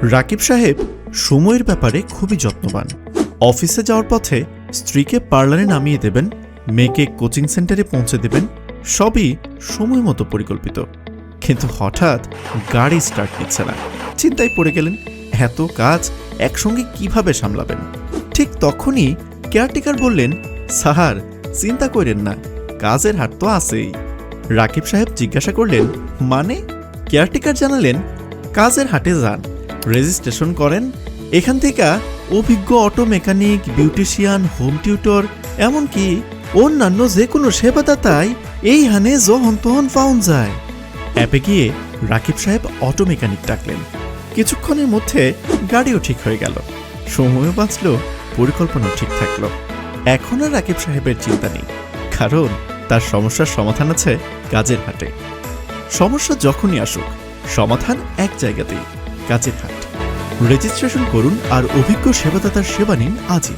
রাকিব সাহেব সময়ের ব্যাপারে খুবই যত্নবান। অফিসে যাওয়ার পথে স্ত্রীকে পার্লারে নামিয়ে দেবেন, মেয়েকে কোচিং সেন্টারে পৌঁছে দেবেন, সবই সময় মতো পরিকল্পিত। কিন্তু হঠাৎ গাড়ি স্টার্ট নিচ্ছে না। চিন্তায় পড়ে গেলেন, এত কাজ একসঙ্গে কিভাবে সামলাবেন। ঠিক তখনই কেয়ারটেকার বললেন, স্যার চিন্তা করেন না, কাজের হাট তো আছেই। রাকিব সাহেব জিজ্ঞাসা করলেন, মানে? কেয়ারটেকার জানালেন, কাজের হাটে যান, রেজিস্ট্রেশন করেন, এখান থেকে অভিজ্ঞ auto mechanic, beautician, home tutor, এমনকি অন্যান্য যে কোনো সেবাদাতাই এই হানে যখন তখন পাওয়া যায়। অ্যাপে গিয়ে রাকিব সাহেব অটো মেকানিক ডাকলেন। কিছুক্ষণের মধ্যে গাড়িও ঠিক হয়ে গেল, সময়ও বাঁচল, পরিকল্পনাও ঠিক থাকলো। এখন আর রাকিব সাহেবের চিন্তা নেই, কারণ তার সমস্যার সমাধান আছে কাজের হাটে। সমস্যা যখনই আসুক, সমাধান এক জায়গাতেই, কাজের হাট। রেজিস্ট্রেশন করুন আর অভিজ্ঞ সেবাদাতার সেবা নিন আজই।